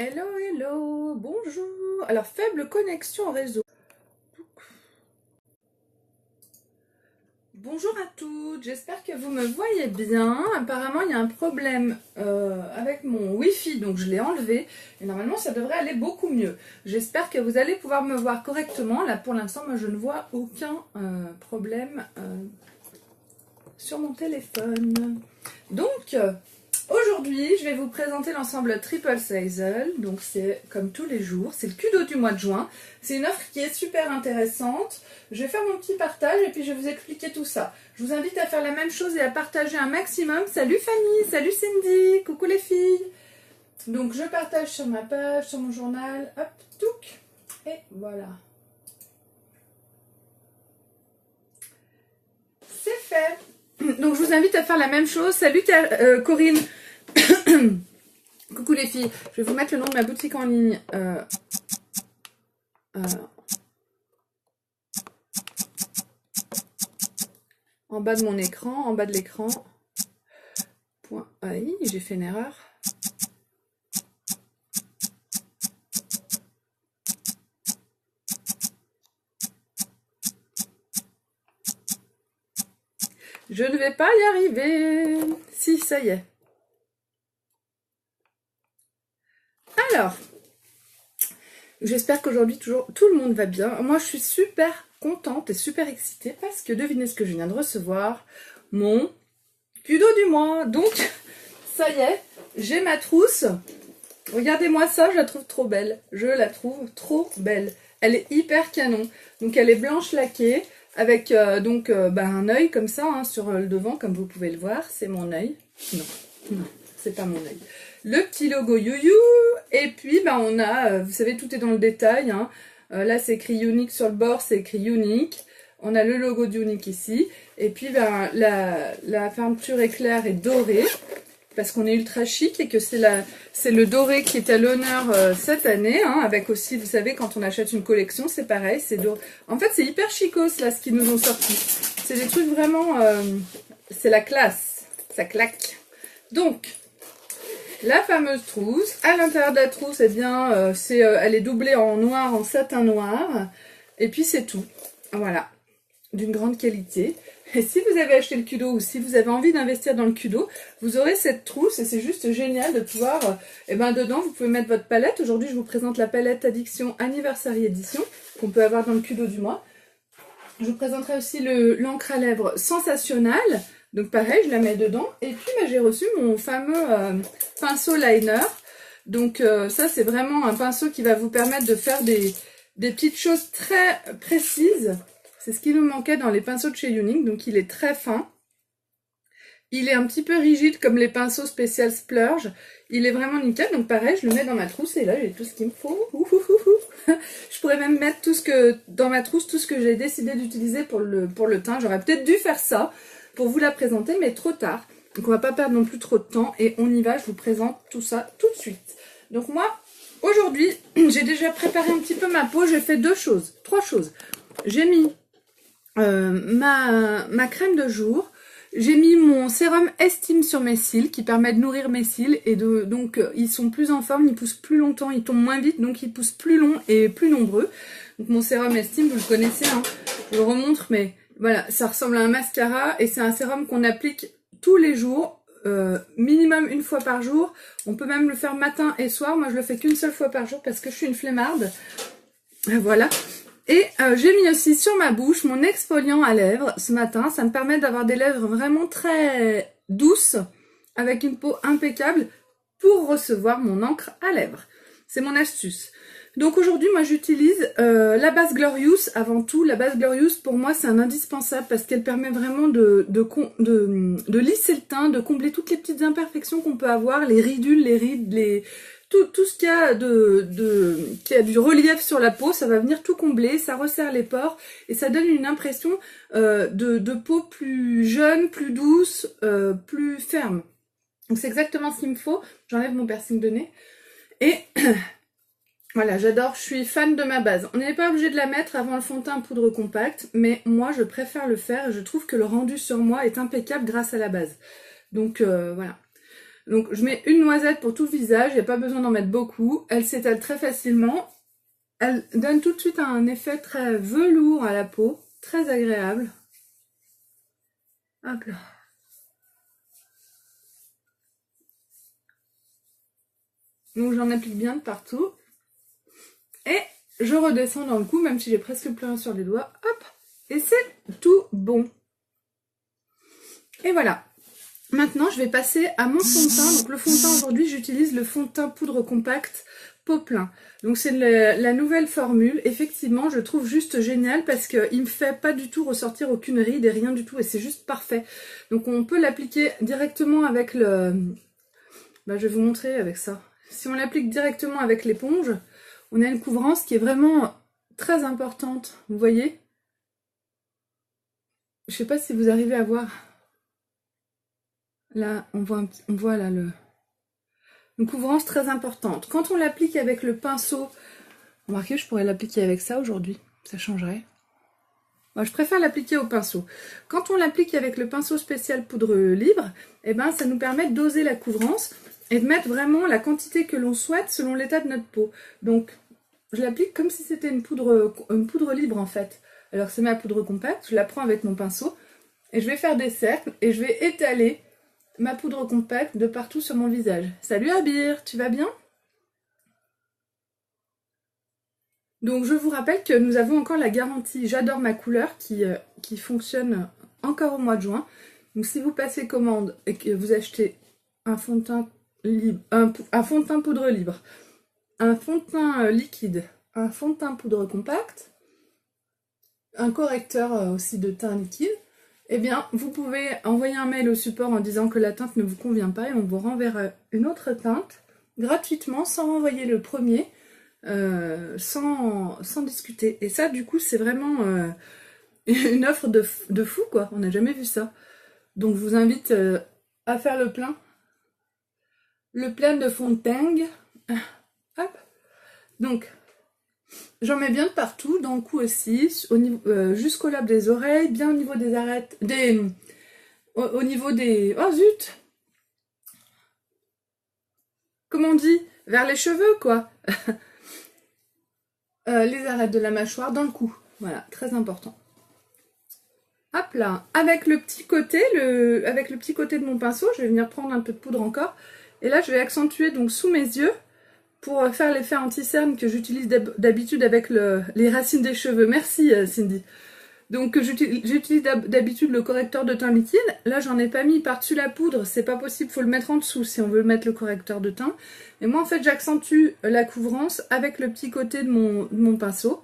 Hello, hello, bonjour. Alors, faible connexion au réseau. Bonjour à toutes, j'espère que vous me voyez bien. Apparemment, il y a un problème avec mon Wi-Fi, donc je l'ai enlevé. Et normalement, ça devrait aller beaucoup mieux. J'espère que vous allez pouvoir me voir correctement. Là, pour l'instant, moi, je ne vois aucun problème sur mon téléphone. Donc, aujourd'hui, je vais vous présenter l'ensemble Triple Sisal. Donc, c'est comme tous les jours, c'est le Kudo du mois de juin. C'est une offre qui est super intéressante. Je vais faire mon petit partage et puis je vais vous expliquer tout ça. Je vous invite à faire la même chose et à partager un maximum. Salut Fanny, salut Cindy, coucou les filles. Donc, je partage sur ma page, sur mon journal. Hop, touc. Et voilà. C'est fait. Donc, je vous invite à faire la même chose. Salut Corinne. Coucou les filles, je vais vous mettre le nom de ma boutique en ligne en bas de mon écran, en bas de l'écran. Aïe, j'ai fait une erreur. Je ne vais pas y arriver. Si, ça y est. Alors, j'espère qu'aujourd'hui toujours tout le monde va bien. Moi, je suis super contente et super excitée parce que devinez ce que je viens de recevoir, mon Kudo du mois. Donc, ça y est, j'ai ma trousse. Regardez-moi ça, je la trouve trop belle. Je la trouve trop belle. Elle est hyper canon. Donc, elle est blanche laquée avec un œil comme ça hein, sur le devant, comme vous pouvez le voir. C'est mon œil. Non, non, c'est pas mon œil. Le petit logo You. Et puis, on a, vous savez, tout est dans le détail. Hein. Là, c'est écrit Unique sur le bord, c'est écrit Unique. On a le logo d'Unique ici. Et puis, la fermeture éclair est dorée. Parce qu'on est ultra chic et que c'est le doré qui est à l'honneur cette année. Hein, avec aussi, vous savez, quand on achète une collection, c'est pareil. En fait, c'est hyper chicos, là, ce qu'ils nous ont sorti. C'est des trucs vraiment... c'est la classe. Ça claque. Donc... la fameuse trousse, à l'intérieur de la trousse, eh bien, elle est doublée en noir, en satin noir, et puis c'est tout, voilà, d'une grande qualité. Et si vous avez acheté le Kudo ou si vous avez envie d'investir dans le Kudo, vous aurez cette trousse et c'est juste génial de pouvoir, dedans vous pouvez mettre votre palette. Aujourd'hui je vous présente la palette Addiction Anniversary Edition qu'on peut avoir dans le Kudo du mois. Je vous présenterai aussi l'encre à lèvres Sensationnel. Donc pareil, je la mets dedans. Et puis j'ai reçu mon fameux pinceau liner. Donc ça c'est vraiment un pinceau qui va vous permettre de faire des petites choses très précises. C'est ce qui nous manquait dans les pinceaux de chez Unique. Donc il est très fin. Il est un petit peu rigide comme les pinceaux spécial Splurge. Il est vraiment nickel. Donc pareil, je le mets dans ma trousse et là j'ai tout ce qu'il me faut. Je pourrais même mettre dans ma trousse tout ce que j'ai décidé d'utiliser pour le teint. J'aurais peut-être dû faire ça pour vous la présenter, mais trop tard. Donc on va pas perdre non plus trop de temps et on y va, je vous présente tout ça tout de suite. Donc moi, aujourd'hui, j'ai déjà préparé un petit peu ma peau, j'ai fait trois choses. J'ai mis ma crème de jour, j'ai mis mon sérum Estime sur mes cils qui permet de nourrir mes cils et donc ils sont plus en forme, ils poussent plus longtemps, ils tombent moins vite, donc ils poussent plus long et plus nombreux. Donc mon sérum Estime, vous le connaissez, hein, je le remontre, mais voilà, ça ressemble à un mascara et c'est un sérum qu'on applique tous les jours, minimum une fois par jour. On peut même le faire matin et soir. Moi, je le fais qu'une seule fois par jour parce que je suis une flemmarde. Voilà. Et j'ai mis aussi sur ma bouche mon exfoliant à lèvres ce matin. Ça me permet d'avoir des lèvres vraiment très douces avec une peau impeccable pour recevoir mon encre à lèvres. C'est mon astuce. Donc aujourd'hui, moi j'utilise la base Glorious avant tout. La base Glorious, pour moi, c'est un indispensable parce qu'elle permet vraiment de lisser le teint, de combler toutes les petites imperfections qu'on peut avoir, les ridules, les rides, tout ce qu'il y a qui a du relief sur la peau, ça va venir tout combler, ça resserre les pores et ça donne une impression de peau plus jeune, plus douce, plus ferme. Donc c'est exactement ce qu'il me faut. J'enlève mon piercing de nez et... voilà, j'adore, je suis fan de ma base. On n'est pas obligé de la mettre avant le fond de teint poudre compacte, mais moi je préfère le faire et je trouve que le rendu sur moi est impeccable grâce à la base. Donc voilà. Donc je mets une noisette pour tout le visage, il n'y a pas besoin d'en mettre beaucoup. Elle s'étale très facilement. Elle donne tout de suite un effet très velours à la peau, très agréable. Hop là. Donc j'en applique bien de partout. Et je redescends dans le cou, même si j'ai presque plus rien sur les doigts. Hop. Et c'est tout bon. Et voilà. Maintenant, je vais passer à mon fond de teint. Donc le fond de teint, aujourd'hui, j'utilise le fond de teint poudre compacte Poplin. Donc c'est la nouvelle formule. Effectivement, je trouve juste génial parce qu'il me fait pas du tout ressortir aucune ride et rien du tout. Et c'est juste parfait. Donc on peut l'appliquer directement avec le... je vais vous montrer avec ça. Si on l'applique directement avec l'éponge, on a une couvrance qui est vraiment très importante. Vous voyez? Je sais pas si vous arrivez à voir. Là, on voit là une couvrance très importante. Quand on l'applique avec le pinceau, remarquez, je pourrais l'appliquer avec ça aujourd'hui, ça changerait. Moi, je préfère l'appliquer au pinceau. Quand on l'applique avec le pinceau spécial poudre libre, eh ben, ça nous permet de doser la couvrance et de mettre vraiment la quantité que l'on souhaite selon l'état de notre peau. Donc, je l'applique comme si c'était une poudre libre en fait. Alors c'est ma poudre compacte, je la prends avec mon pinceau et je vais faire des cercles et je vais étaler ma poudre compacte de partout sur mon visage. Salut Abir, tu vas bien? Donc je vous rappelle que nous avons encore la garantie J'adore ma couleur qui fonctionne encore au mois de juin. Donc si vous passez commande et que vous achetez un fond de teint libre, un fond de teint poudre libre, un fond de teint liquide, un fond de teint poudre compacte, un correcteur aussi de teint liquide, eh bien vous pouvez envoyer un mail au support en disant que la teinte ne vous convient pas et on vous renverra une autre teinte gratuitement sans renvoyer le premier, sans discuter. Et ça du coup c'est vraiment une offre de fou quoi, on n'a jamais vu ça. Donc je vous invite à faire le plein de fond de teint. Hop. Donc j'en mets bien de partout, dans le cou aussi, jusqu'au lobe des oreilles, bien au niveau des arêtes, au niveau des... Oh zut! Comment on dit? Vers les cheveux, quoi. Les arêtes de la mâchoire, dans le cou. Voilà, très important. Hop là, avec le petit côté de mon pinceau, je vais venir prendre un peu de poudre encore. Et là, je vais accentuer donc sous mes yeux, pour faire l'effet anti-cerne que j'utilise d'habitude avec les racines des cheveux. Merci Cindy. Donc j'utilise d'habitude le correcteur de teint liquide. Là j'en ai pas mis par-dessus la poudre, c'est pas possible, faut le mettre en dessous si on veut mettre le correcteur de teint. Et moi en fait j'accentue la couvrance avec le petit côté de mon pinceau.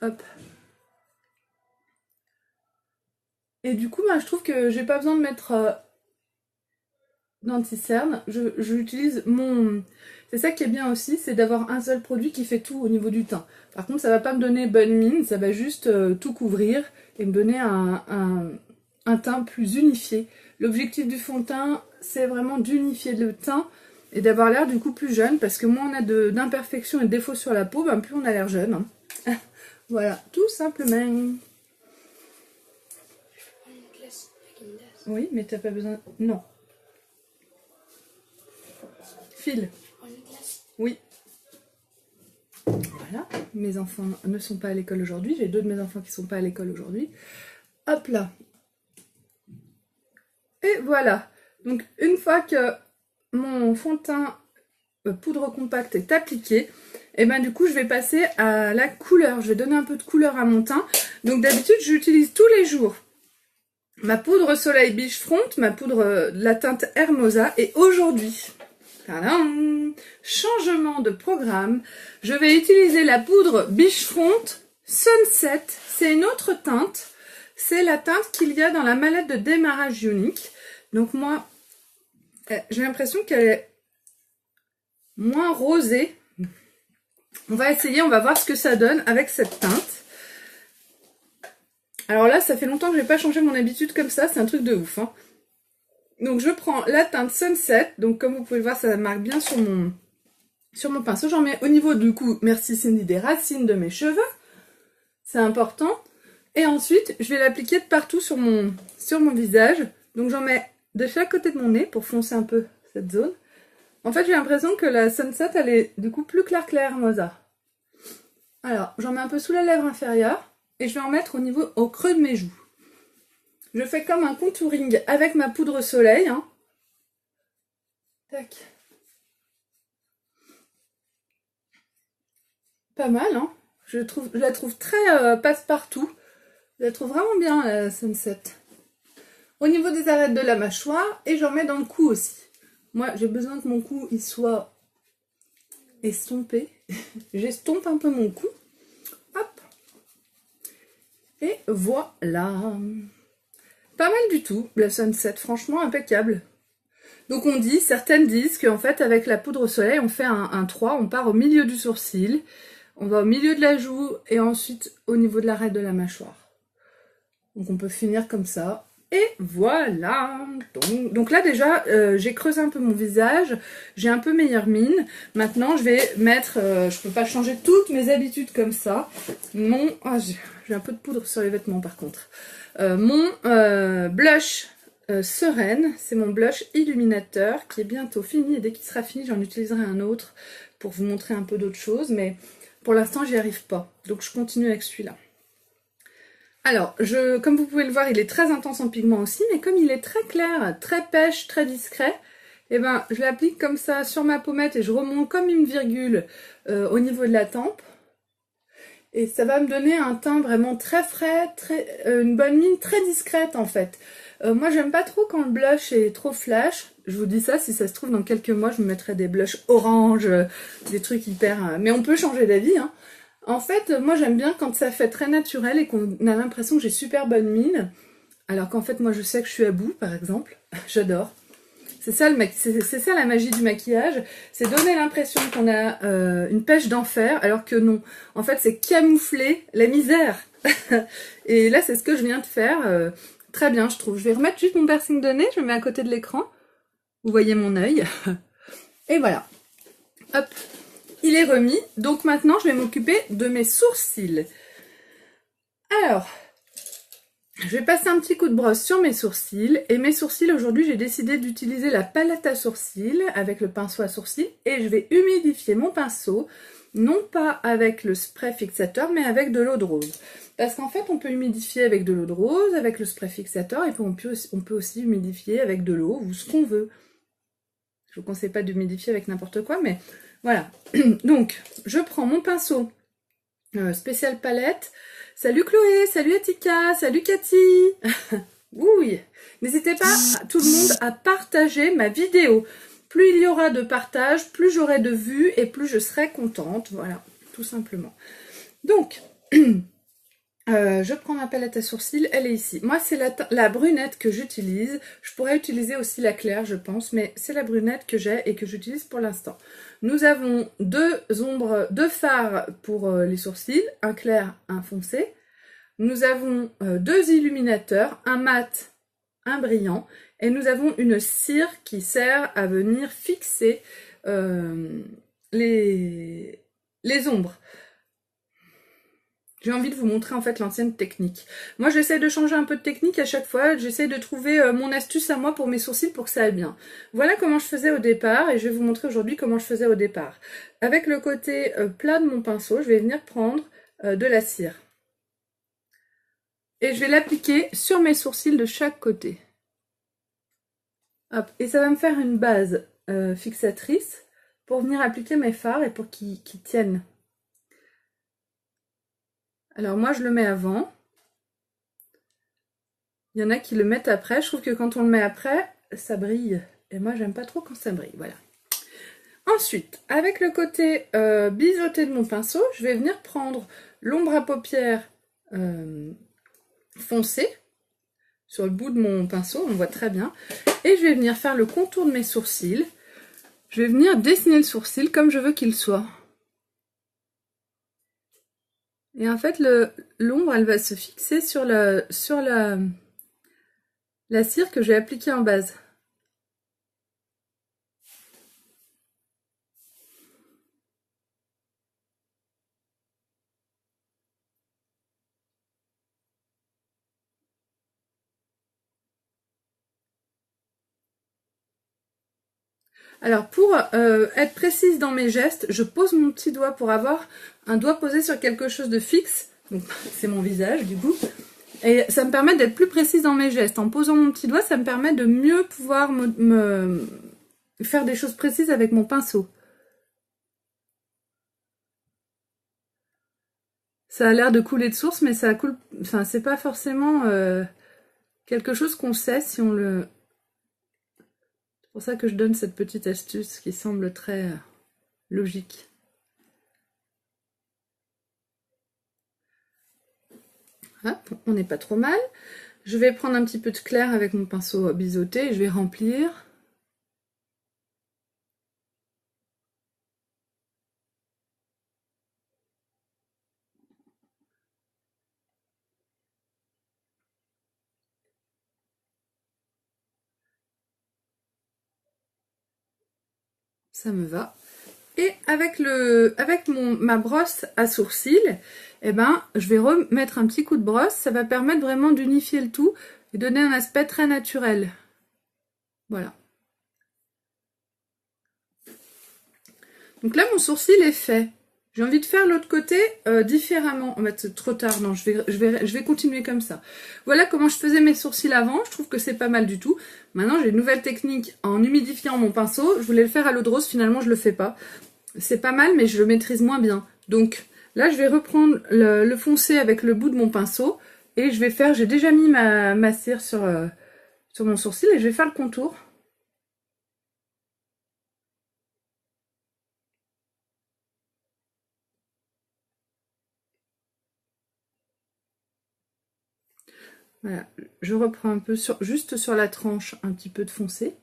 Hop. Et du coup je trouve que j'ai pas besoin de mettre d'anti-cerne. J'utilise mon... C'est ça qui est bien aussi, c'est d'avoir un seul produit qui fait tout au niveau du teint. Par contre, ça va pas me donner bonne mine, ça va juste tout couvrir et me donner un teint plus unifié. L'objectif du fond de teint, c'est vraiment d'unifier le teint et d'avoir l'air du coup plus jeune, parce que moins on a d'imperfections et de défauts sur la peau, ben plus on a l'air jeune. Hein. Voilà, tout simplement. Oui, mais t'as pas besoin... Non. File. Oui. Voilà, mes enfants ne sont pas à l'école aujourd'hui. J'ai deux de mes enfants qui ne sont pas à l'école aujourd'hui. Hop là. Et voilà. Donc une fois que mon fond de teint poudre compacte est appliqué, et ben du coup je vais passer à la couleur. Je vais donner un peu de couleur à mon teint. Donc d'habitude j'utilise tous les jours ma poudre soleil Beach Front, ma poudre de la teinte Hermosa. Et aujourd'hui... Tadam! Changement de programme, je vais utiliser la poudre Beachfront Sunset. C'est une autre teinte, c'est la teinte qu'il y a dans la mallette de démarrage unique. Donc moi, j'ai l'impression qu'elle est moins rosée. On va essayer, on va voir ce que ça donne avec cette teinte. Alors là, ça fait longtemps que je n'ai pas changé mon habitude comme ça, c'est un truc de ouf, hein. Donc je prends la teinte Sunset, donc comme vous pouvez le voir, ça marque bien sur mon pinceau. J'en mets au niveau du cou, merci Cindy, des racines de mes cheveux, c'est important. Et ensuite, je vais l'appliquer de partout sur mon visage. Donc j'en mets de chaque côté de mon nez pour foncer un peu cette zone. En fait, j'ai l'impression que la Sunset, elle est du coup plus clair Mosa. Alors, j'en mets un peu sous la lèvre inférieure et je vais en mettre au creux de mes joues. Je fais comme un contouring avec ma poudre soleil. Hein. Tac. Pas mal, hein. Je la trouve très passe-partout. Je la trouve vraiment bien, la Sunset. Au niveau des arêtes de la mâchoire, et j'en mets dans le cou aussi. Moi, j'ai besoin que mon cou il soit estompé. J'estompe un peu mon cou. Hop. Et voilà. Pas mal du tout, la Sunset. Franchement, impeccable. Donc certaines disent qu'en fait, avec la poudre au soleil, on fait un 3, on part au milieu du sourcil, on va au milieu de la joue, et ensuite au niveau de l'arête de la mâchoire. Donc on peut finir comme ça. Et voilà. Donc là déjà, j'ai creusé un peu mon visage, j'ai un peu meilleure mine. Maintenant, je vais mettre, je peux pas changer toutes mes habitudes comme ça. J'ai un peu de poudre sur les vêtements par contre. Mon blush Sereine, c'est mon blush illuminateur qui est bientôt fini. Et dès qu'il sera fini, j'en utiliserai un autre pour vous montrer un peu d'autres choses. Mais pour l'instant, j'y arrive pas. Donc je continue avec celui-là. Alors, comme vous pouvez le voir, il est très intense en pigment aussi, mais comme il est très clair, très pêche, très discret, eh ben, je l'applique comme ça sur ma pommette et je remonte comme une virgule au niveau de la tempe. Et ça va me donner un teint vraiment très frais, une bonne mine très discrète en fait. Moi, j'aime pas trop quand le blush est trop flash. Je vous dis ça, si ça se trouve, dans quelques mois, je me mettrai des blushs orange, des trucs hyper... mais on peut changer d'avis, hein. En fait, moi j'aime bien quand ça fait très naturel et qu'on a l'impression que j'ai super bonne mine. Alors qu'en fait, moi je sais que je suis à bout, par exemple. J'adore. C'est ça la magie du maquillage. C'est donner l'impression qu'on a une pêche d'enfer, alors que non. En fait, c'est camoufler la misère. Et là, c'est ce que je viens de faire. Très bien, je trouve. Je vais remettre juste mon piercing de nez. Je le mets à côté de l'écran. Vous voyez mon œil. Et voilà. Hop. Il est remis, donc maintenant je vais m'occuper de mes sourcils. Alors, je vais passer un petit coup de brosse sur mes sourcils. Et mes sourcils, aujourd'hui, j'ai décidé d'utiliser la palette à sourcils avec le pinceau à sourcils. Et je vais humidifier mon pinceau, non pas avec le spray fixateur, mais avec de l'eau de rose. Parce qu'en fait, on peut humidifier avec de l'eau de rose, avec le spray fixateur, et puis on peut aussi humidifier avec de l'eau ou ce qu'on veut. Je vous conseille pas d'humidifier avec n'importe quoi, mais... Voilà, donc je prends mon pinceau spécial palette. Salut Chloé, salut Atika, salut Cathy. Oui, n'hésitez pas tout le monde à partager ma vidéo. Plus il y aura de partage, plus j'aurai de vues et plus je serai contente. Voilà, tout simplement. Donc, je prends ma palette à sourcils, elle est ici. Moi, c'est la brunette que j'utilise. Je pourrais utiliser aussi la claire, je pense, mais c'est la brunette que j'ai et que j'utilise pour l'instant. Nous avons deux fards pour les sourcils, un clair, un foncé. Nous avons deux illuminateurs, un mat, un brillant. Et nous avons une cire qui sert à venir fixer les ombres. J'ai envie de vous montrer en fait l'ancienne technique. Moi j'essaie de changer un peu de technique à chaque fois. J'essaie de trouver mon astuce à moi pour mes sourcils pour que ça aille bien. Voilà comment je faisais au départ et je vais vous montrer aujourd'hui comment je faisais au départ. Avec le côté plat de mon pinceau, je vais venir prendre de la cire. Et je vais l'appliquer sur mes sourcils de chaque côté. Hop. Et ça va me faire une base fixatrice pour venir appliquer mes fards et pour qu'ils tiennent. Alors moi je le mets avant. Il y en a qui le mettent après. Je trouve que quand on le met après, ça brille. Et moi j'aime pas trop quand ça brille. Voilà. Ensuite, avec le côté biseauté de mon pinceau, je vais venir prendre l'ombre à paupières foncée sur le bout de mon pinceau, on voit très bien. Et je vais venir faire le contour de mes sourcils. Je vais venir dessiner le sourcil comme je veux qu'il soit. Et en fait, l'ombre, elle va se fixer sur la cire que j'ai appliquée en base. Alors pour être précise dans mes gestes, je pose mon petit doigt pour avoir un doigt posé sur quelque chose de fixe. Donc c'est mon visage du coup. Et ça me permet d'être plus précise dans mes gestes. En posant mon petit doigt, ça me permet de mieux pouvoir me faire des choses précises avec mon pinceau. Ça a l'air de couler de source, mais ça coule. Enfin, c'est pas forcément quelque chose qu'on sait si on le. C'est pour ça que je donne cette petite astuce qui semble très logique. Hop, on n'est pas trop mal. Je vais prendre un petit peu de clair avec mon pinceau biseauté et je vais remplir. Ça me va. Et avec ma brosse à sourcils, eh ben, je vais remettre un petit coup de brosse. Ça va permettre vraiment d'unifier le tout et donner un aspect très naturel. Voilà. Donc là, mon sourcil est fait. J'ai envie de faire l'autre côté différemment. En fait, c'est trop tard. Non, je vais continuer comme ça. Voilà comment je faisais mes sourcils avant. Je trouve que c'est pas mal du tout. Maintenant, j'ai une nouvelle technique en humidifiant mon pinceau. Je voulais le faire à l'eau de rose. Finalement, je le fais pas. C'est pas mal, mais je le maîtrise moins bien. Donc là, je vais reprendre le foncé avec le bout de mon pinceau. Et je vais faire... J'ai déjà mis ma cire sur mon sourcil et je vais faire le contour. Voilà, je reprends un peu juste sur la tranche, un petit peu de foncé.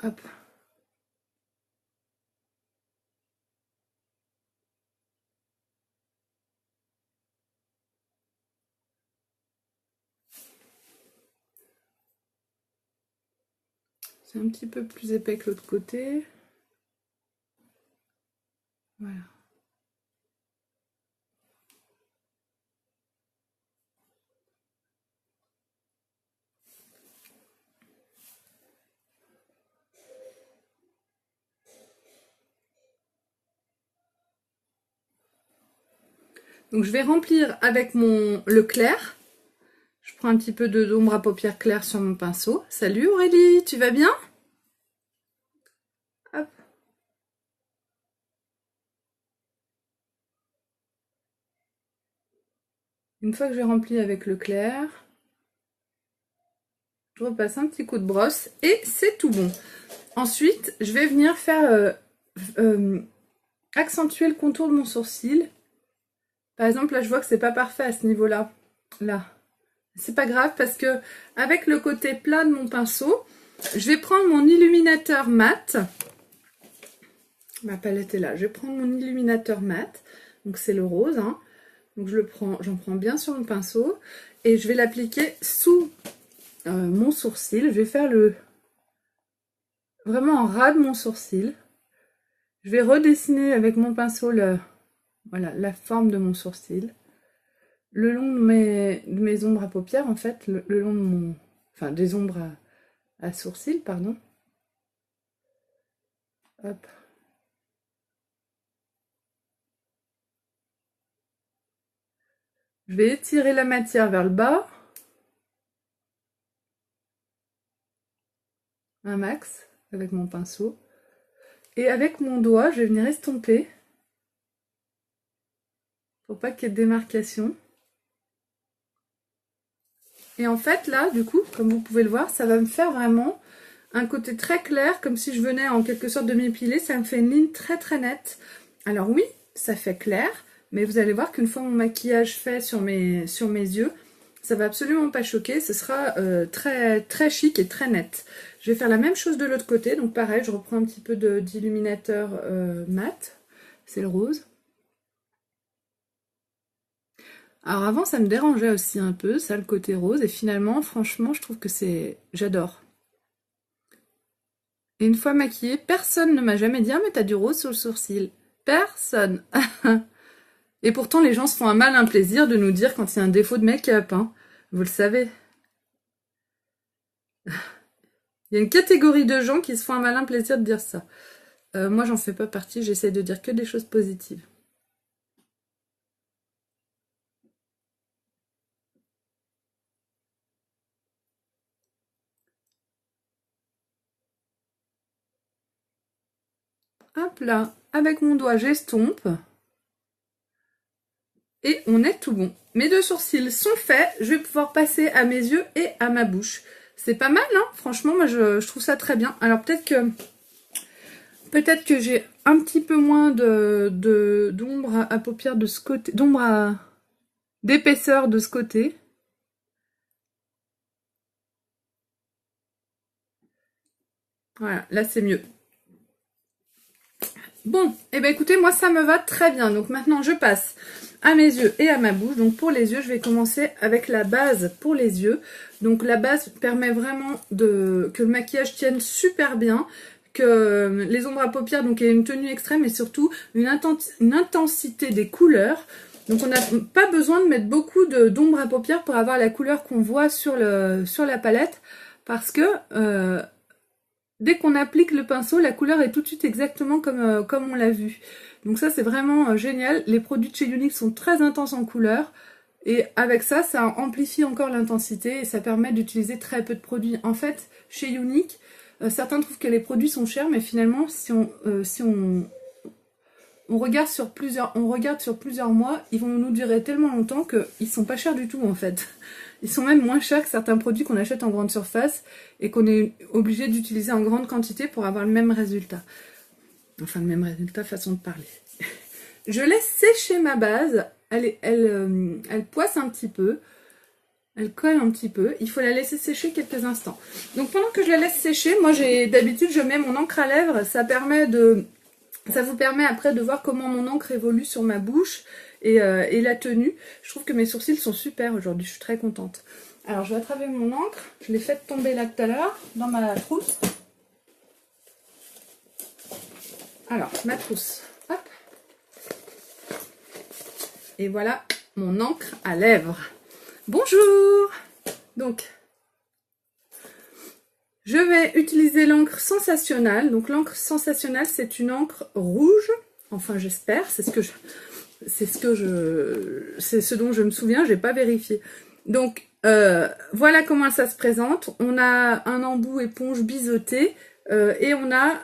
Hop. C'est un petit peu plus épais que l'autre côté. Voilà. Donc je vais remplir avec le clair. Je prends un petit peu d'ombre à paupières claire sur mon pinceau. Salut Aurélie, tu vas bien? Hop. Une fois que j'ai rempli avec le clair, je repasse un petit coup de brosse et c'est tout bon. Ensuite, je vais venir faire accentuer le contour de mon sourcil. Par exemple, là, je vois que c'est pas parfait à ce niveau-là. Là. C'est pas grave parce que avec le côté plat de mon pinceau, je vais prendre mon illuminateur mat. Ma palette est là. Je vais prendre mon illuminateur mat. Donc c'est le rose. Hein. Donc j'en prends bien sur mon pinceau. Et je vais l'appliquer sous mon sourcil. Je vais faire vraiment en ras de mon sourcil. Je vais redessiner avec mon pinceau voilà, la forme de mon sourcil. Le long de mes ombres à paupières, en fait, le long de enfin, des ombres à sourcils, pardon. Hop. Je vais étirer la matière vers le bas. Un max, avec mon pinceau. Et avec mon doigt, je vais venir estomper. Pour pas qu'il y ait de démarcation. Et en fait, là, du coup, comme vous pouvez le voir, ça va me faire vraiment un côté très clair, comme si je venais en quelque sorte de m'épiler. Ça me fait une ligne très très nette. Alors oui, ça fait clair, mais vous allez voir qu'une fois mon maquillage fait sur mes yeux, ça va absolument pas choquer. Ce sera très très chic et très net. Je vais faire la même chose de l'autre côté. Donc pareil, je reprends un petit peu d'illuminateur mat. C'est le rose. Alors avant, ça me dérangeait aussi un peu, ça, le côté rose. Et finalement, franchement, je trouve que j'adore. Et une fois maquillée, personne ne m'a jamais dit « Ah, mais t'as du rose sur le sourcil ». Personne. Et pourtant, les gens se font un malin plaisir de nous dire quand il y a un défaut de make-up, hein. Vous le savez. Il y a une catégorie de gens qui se font un malin plaisir de dire ça. Moi, j'en fais pas partie, j'essaie de dire que des choses positives. Hop là, avec mon doigt, j'estompe. Et on est tout bon. Mes deux sourcils sont faits, je vais pouvoir passer à mes yeux et à ma bouche. C'est pas mal, hein. Franchement, moi, je trouve ça très bien. Alors, peut-être que j'ai un petit peu moins d'ombre à paupières de ce côté, d'épaisseur de ce côté. Voilà, là c'est mieux. Bon, et ben écoutez, moi ça me va très bien. Donc maintenant je passe à mes yeux et à ma bouche. Donc pour les yeux, je vais commencer avec la base pour les yeux. Donc la base permet vraiment que le maquillage tienne super bien, que les ombres à paupières donc aient une tenue extrême et surtout une intensité des couleurs. Donc on n'a pas besoin de mettre beaucoup d'ombre à paupières pour avoir la couleur qu'on voit sur la palette, parce que dès qu'on applique le pinceau, la couleur est tout de suite exactement comme on l'a vu. Donc ça, c'est vraiment génial. Les produits de chez Younique sont très intenses en couleur. Et avec ça, ça amplifie encore l'intensité et ça permet d'utiliser très peu de produits. En fait, chez Younique, certains trouvent que les produits sont chers, mais finalement, si on regarde sur plusieurs mois, ils vont nous durer tellement longtemps qu'ils sont pas chers du tout en fait. Ils sont même moins chers que certains produits qu'on achète en grande surface et qu'on est obligé d'utiliser en grande quantité pour avoir le même résultat. Enfin, le même résultat, façon de parler. Je laisse sécher ma base. Elle poisse un petit peu. Elle colle un petit peu. Il faut la laisser sécher quelques instants. Donc pendant que je la laisse sécher, moi d'habitude je mets mon encre à lèvres. Ça vous permet après de voir comment mon encre évolue sur ma bouche et la tenue. Je trouve que mes sourcils sont super aujourd'hui, je suis très contente. Alors je vais attraper mon encre, je l'ai faite tomber là tout à l'heure dans ma trousse. Alors ma trousse, hop. Et voilà mon encre à lèvres. Bonjour. Donc je vais utiliser l'encre Sensationnal. Donc l'encre Sensationnal, c'est une encre rouge. Enfin j'espère, c'est ce dont je me souviens, j'ai pas vérifié. Donc voilà comment ça se présente. On a un embout éponge biseauté et on a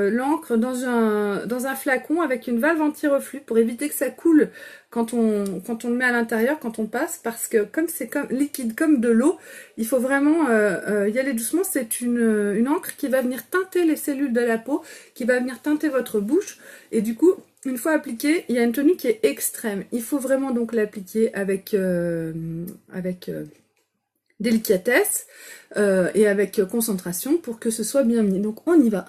l'encre dans un flacon avec une valve anti-reflux pour éviter que ça coule quand on le met à l'intérieur, quand on passe, parce que comme c'est liquide comme de l'eau, il faut vraiment y aller doucement. C'est une encre qui va venir teinter les cellules de la peau, qui va venir teinter votre bouche et du coup, une fois appliquée, il y a une tenue qui est extrême. Il faut vraiment donc l'appliquer avec délicatesse et avec concentration pour que ce soit bien mis. Donc on y va.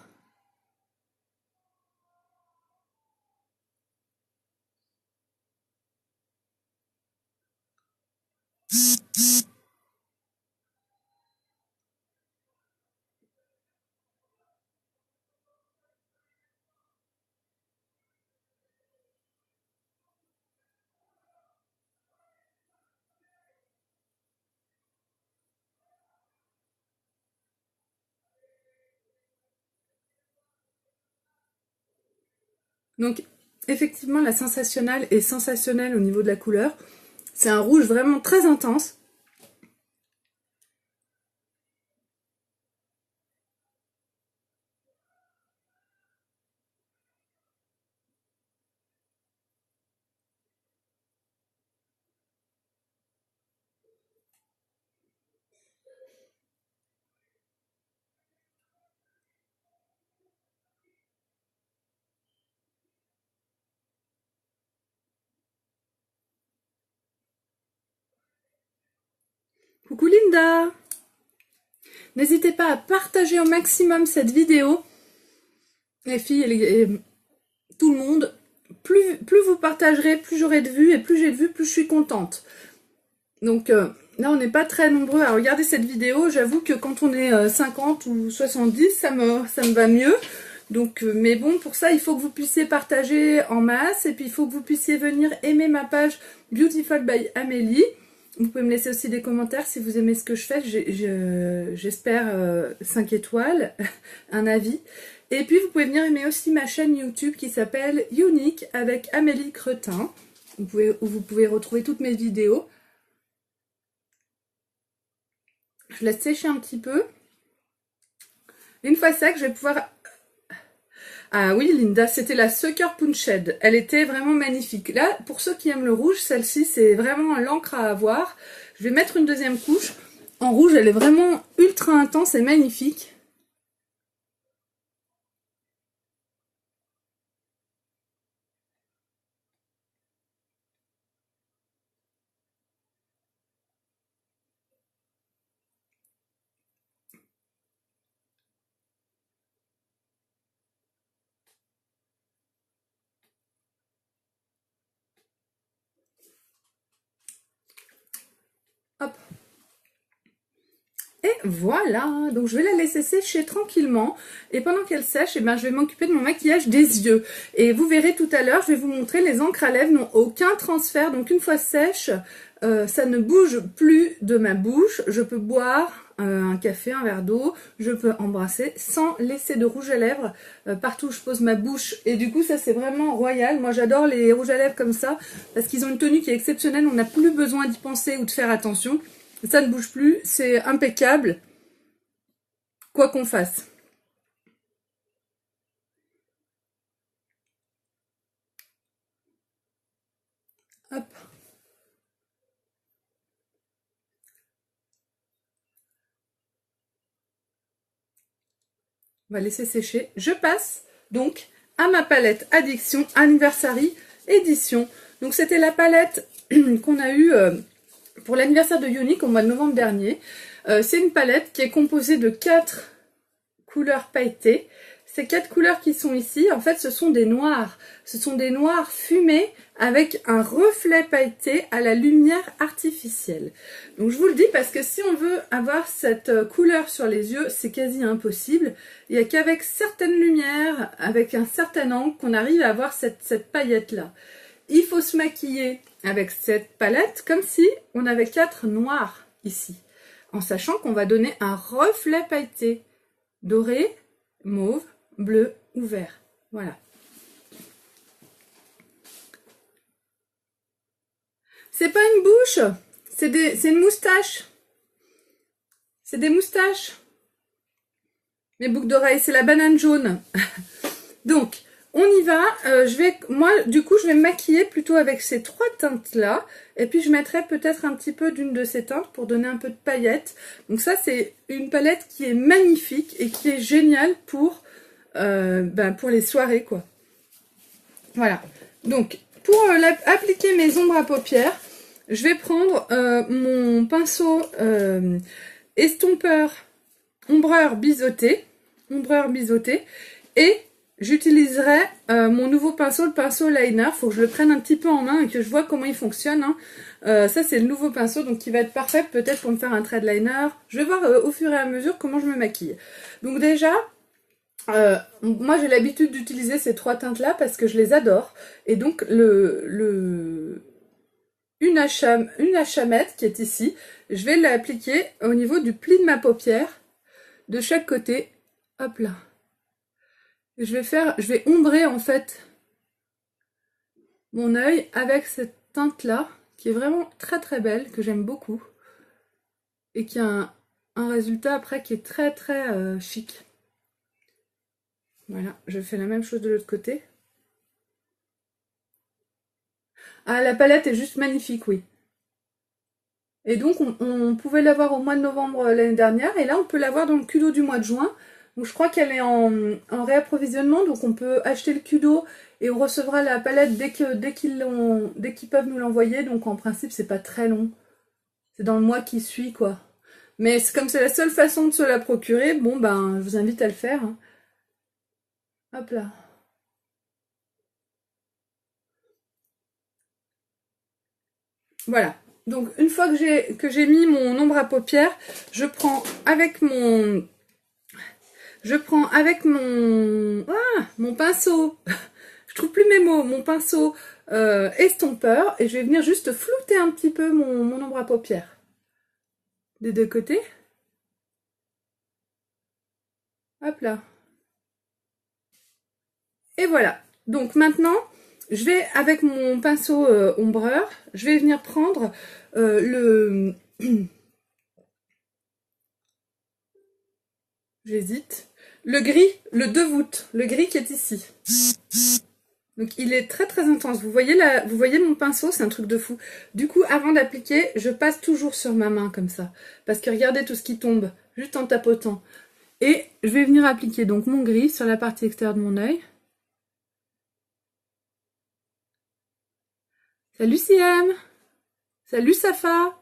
Donc effectivement la Sensationnal est sensationnelle au niveau de la couleur. C'est un rouge vraiment très intense. Coucou Linda! N'hésitez pas à partager au maximum cette vidéo. Les filles et tout le monde. Plus vous partagerez, plus j'aurai de vues, et plus j'ai de vues, plus je suis contente. Donc là, on n'est pas très nombreux à regarder cette vidéo. J'avoue que quand on est 50 ou 70, ça me va mieux. Donc, mais bon, pour ça, il faut que vous puissiez partager en masse. Et puis, il faut que vous puissiez venir aimer ma page Beautiful by Amélie. Vous pouvez me laisser aussi des commentaires si vous aimez ce que je fais. J'espère 5 étoiles, un avis. Et puis, vous pouvez venir aimer aussi ma chaîne YouTube qui s'appelle Unique avec Amélie Cretin. Où vous pouvez retrouver toutes mes vidéos. Je laisse sécher un petit peu. Une fois sec, je vais pouvoir... Ah oui, Linda, c'était la Sucker Punched. Elle était vraiment magnifique. Là, pour ceux qui aiment le rouge, celle-ci, c'est vraiment l'encre à avoir. Je vais mettre une deuxième couche. En rouge, elle est vraiment ultra intense et magnifique. Hop. Et voilà, donc je vais la laisser sécher tranquillement. Et pendant qu'elle sèche, eh ben, je vais m'occuper de mon maquillage des yeux. Et vous verrez tout à l'heure, je vais vous montrer, les encres à lèvres n'ont aucun transfert. Donc une fois sèche, ça ne bouge plus de ma bouche. Je peux boire un café, un verre d'eau, je peux embrasser sans laisser de rouge à lèvres partout où je pose ma bouche. Et du coup, ça c'est vraiment royal. Moi j'adore les rouges à lèvres comme ça, parce qu'ils ont une tenue qui est exceptionnelle. On n'a plus besoin d'y penser ou de faire attention. Ça ne bouge plus, c'est impeccable, quoi qu'on fasse. Hop. On va laisser sécher. Je passe donc à ma palette Addiction Anniversary Edition. Donc c'était la palette qu'on a eue pour l'anniversaire de Unique au mois de novembre dernier. C'est une palette qui est composée de 4 couleurs pailletées. Ces 4 couleurs qui sont ici, en fait, ce sont des noirs. Ce sont des noirs fumés avec un reflet pailleté à la lumière artificielle. Donc je vous le dis parce que si on veut avoir cette couleur sur les yeux, c'est quasi impossible. Il n'y a qu'avec certaines lumières, avec un certain angle, qu'on arrive à avoir cette paillette-là. Il faut se maquiller avec cette palette comme si on avait 4 noirs ici, en sachant qu'on va donner un reflet pailleté doré, mauve, bleu ou vert. Voilà. C'est pas une bouche, c'est une moustache. C'est des moustaches. Mes boucles d'oreilles, c'est la banane jaune. Donc, on y va. Moi, du coup, je vais me maquiller plutôt avec ces 3 teintes-là. Et puis, je mettrai peut-être un petit peu d'une de ces teintes pour donner un peu de paillettes. Donc ça, c'est une palette qui est magnifique et qui est géniale pour les soirées, quoi. Voilà. Donc, pour appliquer mes ombres à paupières, je vais prendre mon pinceau estompeur ombreur biseauté. Et j'utiliserai mon nouveau pinceau, le pinceau liner. Il faut que je le prenne un petit peu en main et que je vois comment il fonctionne. Hein. Ça, c'est le nouveau pinceau, donc qui va être parfait peut-être pour me faire un trait de liner. Je vais voir au fur et à mesure comment je me maquille. Donc déjà, moi j'ai l'habitude d'utiliser ces 3 teintes là parce que je les adore. Et donc une hachamette qui est ici, je vais l'appliquer au niveau du pli de ma paupière de chaque côté. Hop là. Je vais ombrer en fait mon œil avec cette teinte là qui est vraiment très très belle, que j'aime beaucoup et qui a un résultat après qui est très très chic. Voilà, je fais la même chose de l'autre côté. Ah, la palette est juste magnifique, oui. Et donc, on pouvait l'avoir au mois de novembre l'année dernière, et là, on peut l'avoir dans le Kudo du mois de juin. Donc, je crois qu'elle est en réapprovisionnement, donc on peut acheter le Kudo et on recevra la palette dès qu'ils peuvent nous l'envoyer. Donc, en principe, c'est pas très long. C'est dans le mois qui suit, quoi. Mais comme c'est la seule façon de se la procurer, bon, ben, je vous invite à le faire. Hein. Hop là. Voilà. Donc une fois que j'ai mis mon ombre à paupières, je prends avec mon mon pinceau, je trouve plus mes mots, mon pinceau estompeur, et je vais venir juste flouter un petit peu mon ombre à paupières des deux côtés. Hop là. Et voilà. Donc maintenant, je vais avec mon pinceau ombreur, je vais venir prendre le... J'hésite. Le gris, le 2 voûtes, le gris qui est ici. Donc il est très très intense. Vous voyez mon pinceau, c'est un truc de fou. Du coup, avant d'appliquer, je passe toujours sur ma main comme ça. Parce que regardez tout ce qui tombe, juste en tapotant. Et je vais venir appliquer donc mon gris sur la partie extérieure de mon œil. Salut Siam! Salut Safa!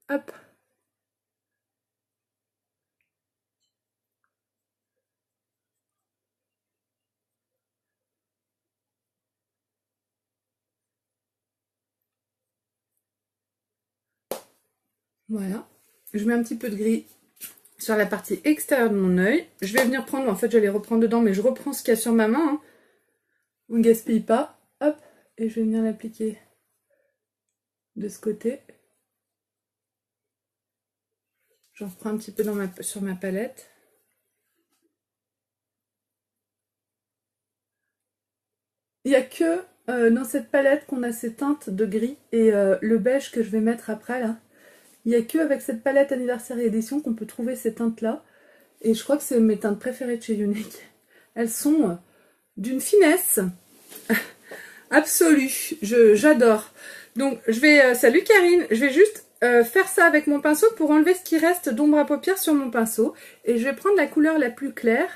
Hop! Voilà. Je mets un petit peu de gris sur la partie extérieure de mon œil. Je vais venir prendre, en fait j'allais reprendre dedans, mais je reprends ce qu'il y a sur ma main. Hein. On ne gaspille pas. Hop! Et je vais venir l'appliquer de ce côté. J'en reprends un petit peu sur ma palette. Il n'y a que dans cette palette qu'on a ces teintes de gris et le beige que je vais mettre après là. Il n'y a que avec cette palette anniversaire et édition qu'on peut trouver ces teintes là. Et je crois que c'est mes teintes préférées de chez Younique. Elles sont d'une finesse absolue. J'adore. Donc je vais... salut Karine, je vais juste faire ça avec mon pinceau pour enlever ce qui reste d'ombre à paupières sur mon pinceau. Et je vais prendre la couleur la plus claire.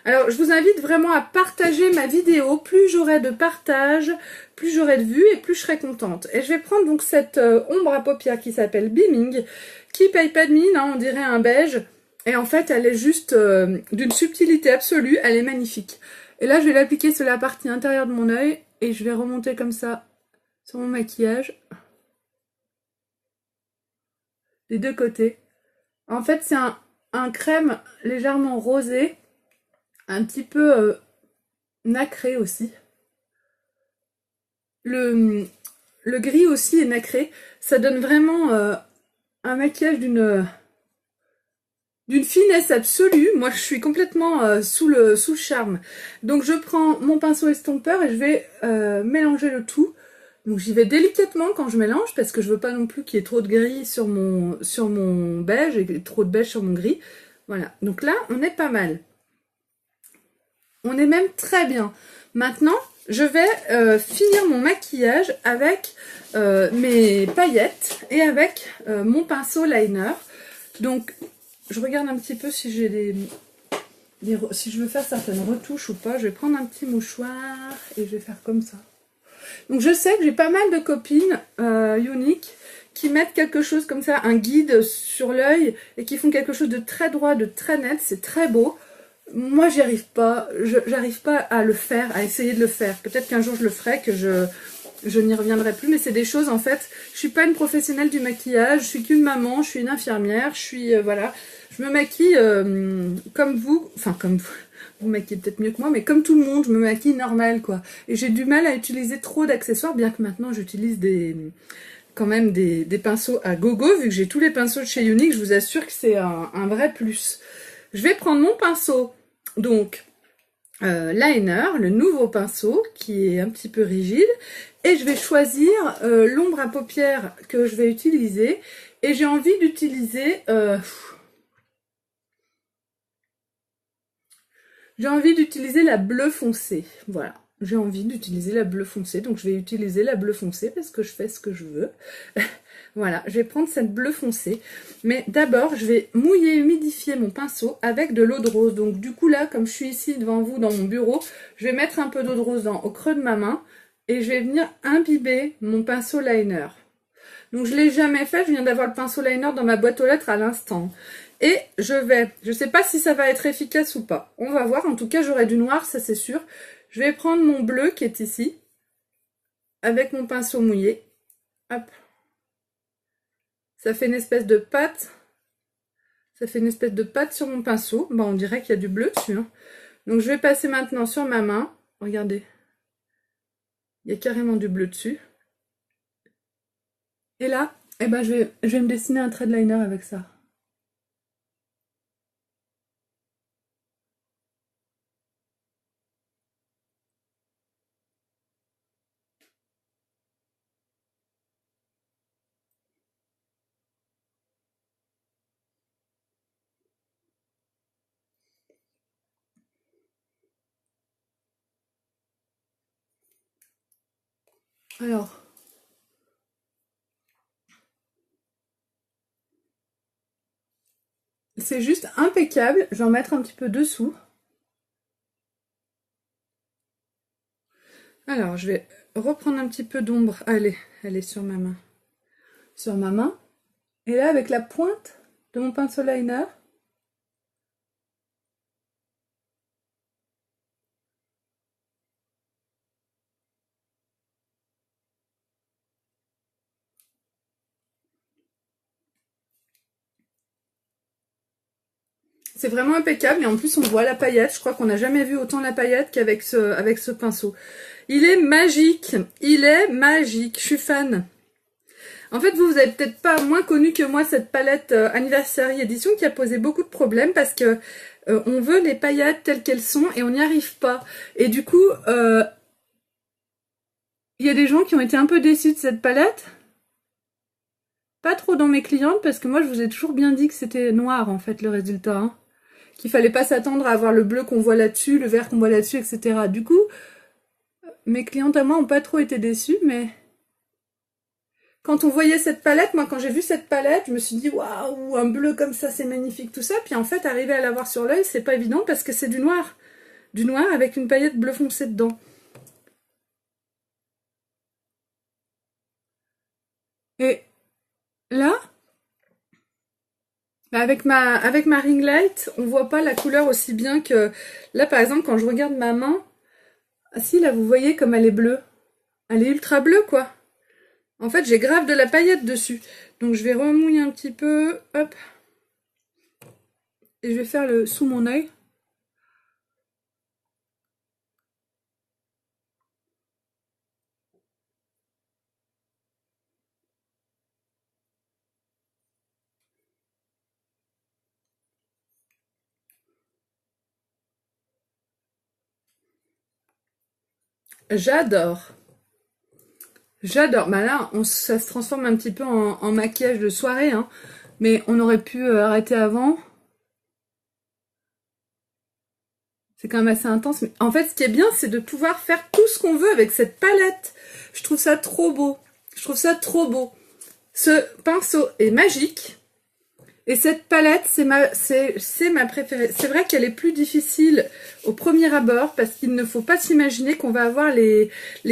Alors, je vous invite vraiment à partager ma vidéo. Plus j'aurai de partage, plus j'aurai de vues et plus je serai contente. Et je vais prendre donc cette ombre à paupières qui s'appelle Beaming, qui paye pas de mine, hein, on dirait un beige. Et en fait, elle est juste d'une subtilité absolue, elle est magnifique. Et là, je vais l'appliquer sur la partie intérieure de mon œil et je vais remonter comme ça sur mon maquillage. Les deux côtés. En fait, c'est un crème légèrement rosé. Un petit peu nacré aussi. Le gris aussi est nacré. Ça donne vraiment un maquillage d'une finesse absolue. Moi, je suis complètement sous le charme. Donc, je prends mon pinceau estompeur et je vais mélanger le tout. Donc, j'y vais délicatement quand je mélange parce que je veux pas non plus qu'il y ait trop de gris sur mon beige et trop de beige sur mon gris. Voilà. Donc là, on est pas mal. On est même très bien. Maintenant, je vais finir mon maquillage avec mes paillettes et avec mon pinceau liner. Donc, je regarde un petit peu si j'ai si je veux faire certaines retouches ou pas. Je vais prendre un petit mouchoir et je vais faire comme ça. Donc, je sais que j'ai pas mal de copines Younique qui mettent quelque chose comme ça, un guide sur l'œil et qui font quelque chose de très droit, de très net. C'est très beau. Moi, j'y arrive pas. J'arrive pas à le faire, à essayer de le faire. Peut-être qu'un jour je le ferai, que je n'y reviendrai plus. Mais c'est des choses, en fait, je suis pas une professionnelle du maquillage. Je suis qu'une maman, je suis une infirmière. Je suis, voilà. Je me maquille comme vous. Enfin, comme vous. Vous maquillez peut-être mieux que moi, mais comme tout le monde, je me maquille normal, quoi. Et j'ai du mal à utiliser trop d'accessoires, bien que maintenant j'utilise quand même des pinceaux à gogo. Vu que j'ai tous les pinceaux de chez Younique, je vous assure que c'est un vrai plus. Je vais prendre mon pinceau, donc liner, le nouveau pinceau qui est un petit peu rigide, et je vais choisir l'ombre à paupières que je vais utiliser. Et j'ai envie d'utiliser la bleue foncée. Voilà, j'ai envie d'utiliser la bleue foncée, donc je vais utiliser la bleue foncée parce que je fais ce que je veux. Voilà, je vais prendre cette bleue foncée. Mais d'abord, je vais mouiller, humidifier mon pinceau avec de l'eau de rose. Donc du coup là, comme je suis ici devant vous dans mon bureau, je vais mettre un peu d'eau de rose au creux de ma main. Et je vais venir imbiber mon pinceau liner. Donc je ne l'ai jamais fait, je viens d'avoir le pinceau liner dans ma boîte aux lettres à l'instant. Et je ne sais pas si ça va être efficace ou pas. On va voir, en tout cas j'aurai du noir, ça c'est sûr. Je vais prendre mon bleu qui est ici. avec mon pinceau mouillé. Hop. Ça fait une espèce de pâte. Ça fait une espèce de pâte sur mon pinceau. Bon, on dirait qu'il y a du bleu dessus, hein. Donc je vais passer maintenant sur ma main. Regardez. Il y a carrément du bleu dessus. Et là, eh ben, je vais me dessiner un trait de liner avec ça. Alors, c'est juste impeccable. Je vais en mettre un petit peu dessous. Alors, je vais reprendre un petit peu d'ombre. Allez, elle est sur ma main. Sur ma main. Et là, avec la pointe de mon pinceau liner, c'est vraiment impeccable. Et en plus, on voit la paillette. Je crois qu'on n'a jamais vu autant la paillette qu'avec avec ce pinceau. Il est magique. Il est magique. Je suis fan. En fait, vous avez peut-être pas moins connu que moi cette palette Anniversary Edition qui a posé beaucoup de problèmes parce que on veut les paillettes telles qu'elles sont et on n'y arrive pas. Et du coup, il y a des gens qui ont été un peu déçus de cette palette. Pas trop dans mes clientes parce que moi je vous ai toujours bien dit que c'était noir en fait le résultat. Hein. Qu'il fallait pas s'attendre à avoir le bleu qu'on voit là-dessus, le vert qu'on voit là-dessus, etc. Du coup, mes clientes à moi ont pas trop été déçues, mais quand on voyait cette palette, moi quand j'ai vu cette palette, je me suis dit waouh, un bleu comme ça c'est magnifique tout ça. Puis en fait, arriver à l'avoir sur l'œil, c'est pas évident parce que c'est du noir avec une paillette bleu foncé dedans. Et là, avec ma ring light, on voit pas la couleur aussi bien que là par exemple quand je regarde ma main. Ah si, là vous voyez comme elle est bleue. Elle est ultra bleue quoi. En fait, j'ai grave de la paillette dessus. Donc je vais remouiller un petit peu, hop. Et je vais faire le sous mon œil. J'adore. J'adore. Bah là, ça se transforme un petit peu en maquillage de soirée, hein. Mais on aurait pu arrêter avant. C'est quand même assez intense. Mais en fait, ce qui est bien, c'est de pouvoir faire tout ce qu'on veut avec cette palette. Je trouve ça trop beau. Je trouve ça trop beau. Ce pinceau est magique. Et cette palette, c'est ma préférée. C'est vrai qu'elle est plus difficile au premier abord parce qu'il ne faut pas s'imaginer qu'on va avoir les